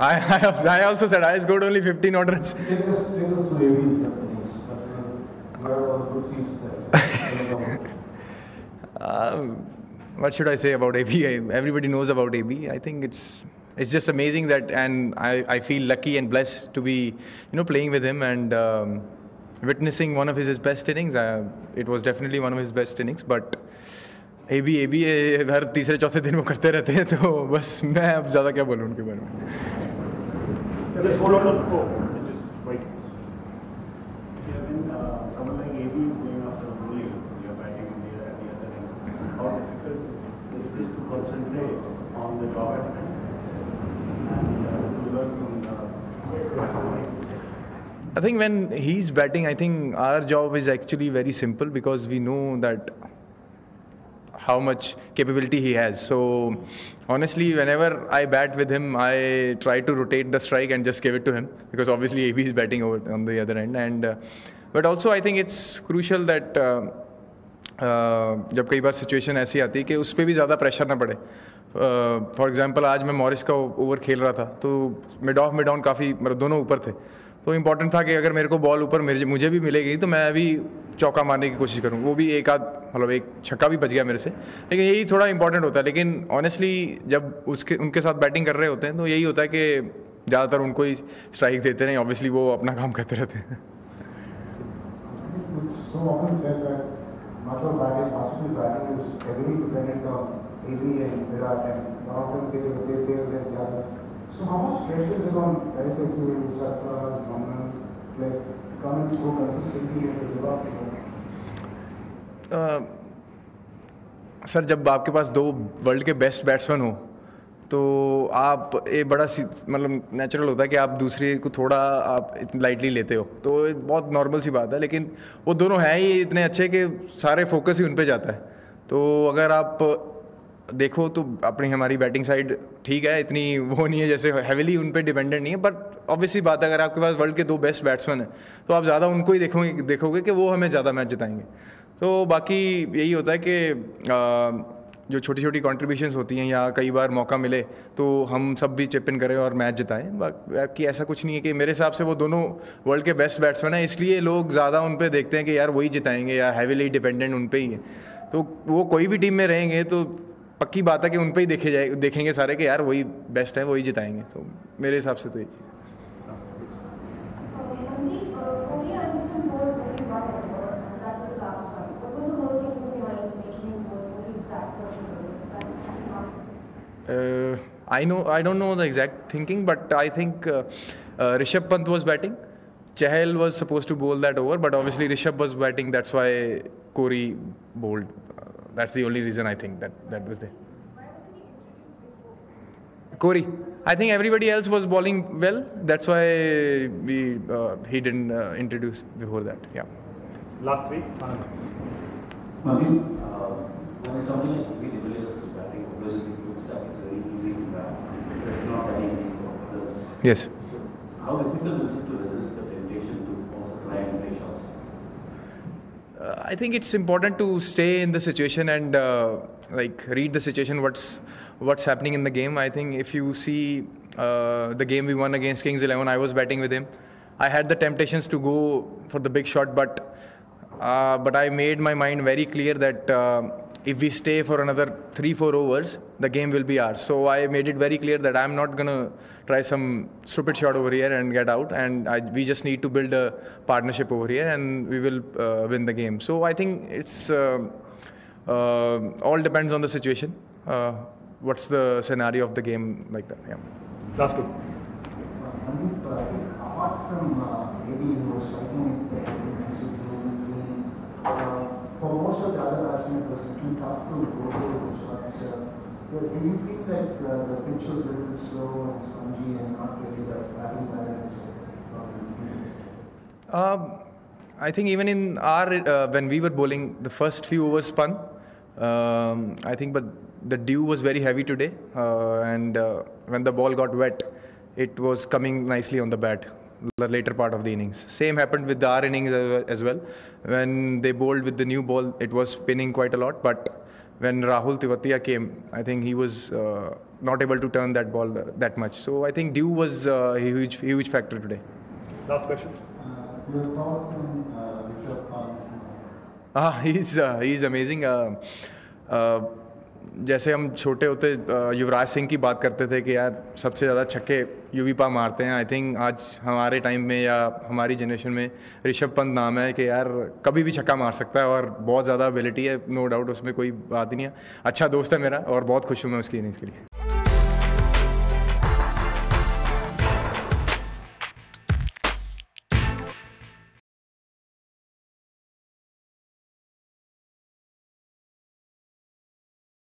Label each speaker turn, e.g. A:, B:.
A: I also said I scored only 15 odd runs.
B: Take us to AB's innings. Where are the good teams there?
A: What should I say about AB? Everybody knows about AB. I think it's just amazing that, and I feel lucky and blessed to be playing with him and witnessing one of his best innings. It was definitely one of his best innings, but AB हर तीसरे चौथे दिन वो करते रहते हैं, तो बस मैं अब ज़्यादा क्या बोलूँ उनके बारे में.
C: Just hold on. Just wait. When someone like AB is going after a bowling, you're batting at the other end. How difficult it is to concentrate on the dot and to learn from the.
A: I think when he's batting, I think our job is actually very simple because we know that how much capability he has. So honestly, whenever I bat with him, I try to rotate the strike and just give it to him because obviously AB is batting over on the other end. And but also I think it's crucial that जब कई बार situation ऐसी आती है कि उस पर भी ज़्यादा प्रेशर ना पड़े. फॉर एग्जांपल आज मैं मॉरिस का ओवर खेल रहा था, तो मिड ऑफ मिड ऑन काफ़ी मतलब दोनों ऊपर थे, तो इम्पॉर्टेंट था कि अगर मेरे को बॉल ऊपर मुझे भी मिलेगी तो मैं भी चौका मारने की कोशिश करूँ. वो भी एक आध मतलब एक छक्का भी बच गया मेरे से, लेकिन यही थोड़ा इंपॉर्टेंट होता है. लेकिन ऑनेस्टली जब उनके साथ बैटिंग कर रहे होते हैं तो यही होता है कि ज़्यादातर उनको ही स्ट्राइक देते हैं. ऑब्वियसली वो अपना काम करते रहते हैं.
B: So how much pressure is it on guys like you, Sarfraz, Manan, like come and score consistently and deliver?
A: Sir, जब आपके पास दो वर्ल्ड के बेस्ट बैट्समैन हो तो आप ये बड़ा मतलब नेचुरल होता है कि आप दूसरे को थोड़ा आप लाइटली लेते हो, तो बहुत नॉर्मल सी बात है. लेकिन वो दोनों हैं ही इतने अच्छे कि सारे फोकस ही उन पे जाता है. तो अगर आप देखो तो हमारी बैटिंग साइड ठीक है, इतनी वो नहीं है जैसे हेविली उन पे डिपेंडेंट नहीं है. बट ऑब्वियसली बात है, अगर आपके पास वर्ल्ड के दो बेस्ट बैट्समैन हैं तो आप ज़्यादा उनको ही देखोगे कि वो हमें ज़्यादा मैच जिताएंगे. तो बाकी यही होता है कि जो छोटी छोटी कॉन्ट्रीब्यूशंस होती हैं या कई बार मौका मिले तो हम सब भी चिप इन करें और मैच जिताएं. बाकी ऐसा कुछ नहीं है कि मेरे हिसाब से वो दोनों वर्ल्ड के बेस्ट बैट्समैन हैं, इसलिए लोग ज़्यादा उन पर देखते हैं कि यार वही जिताएंगे या हैविली डिपेंडेंट उन पर ही है. तो वो कोई भी टीम में रहेंगे तो पक्की बात है कि उन पे ही देखेंगे सारे कि यार वही बेस्ट है, वही जिताएंगे. तो मेरे हिसाब से तो ये चीज़. I don't know the exact thinking, but I think Rishabh Pant was batting. Chahal was supposed to bowl that over, but obviously Rishabh was batting. That's why Kohli bowled. That's the only reason I think that was there. Kohli. I think everybody else was bowling well. That's why he didn't introduce before that. Yeah.
C: Last week.
D: When somebody like de Villiers is batting, obviously it looks like it's very easy to bat, but it's not that easy for others.
A: Yes.
D: So how difficult is it to resist the temptation to also try and play shots?
A: I think it's important to stay in the situation and read the situation, what's happening in the game. I think if you see the game we won against Kings 11, I was batting with him. I had the temptations to go for the big shot, but I made my mind very clear that if we stay for another 3-4 overs, the game will be ours. So I made it very clear that I'm not going to try some stupid shot over here and get out, and we just need to build a partnership over here and we will win the game. So I think it's all depends on the situation. What's the scenario of the game like that? Yeah.
C: Last two.
B: Apart from AD, who was striking for most of the other batsmen, it was too tough to go to shots. Do you feel that the pitch was a little bit slow and spongy and not really the batting balance?
A: I think even in our when we were bowling, the first few overs spun. I think, but the dew was very heavy today, and when the ball got wet, it was coming nicely on the bat. The later part of the innings. Same happened with our innings as well. When they bowled with the new ball, it was spinning quite a lot. But when Rahul Tewatia came, I think he was not able to turn that ball that much. So I think Dew was a huge factor today.
C: Last question.
B: Your thoughts on Rishabh Pant?
A: He's amazing. जैसे हम छोटे होते युवराज सिंह की बात करते थे कि यार सबसे ज़्यादा छक्के यूवीपा मारते हैं, आई थिंक आज हमारे टाइम में या हमारी जनरेशन में ऋषभ पंत नाम है कि यार कभी भी छक्का मार सकता है और बहुत ज़्यादा एबिलिटी है, नो डाउट, उसमें कोई बात ही नहीं है. अच्छा दोस्त है मेरा और बहुत खुश हूँ मैं उसकी इनिंग्स के लिए.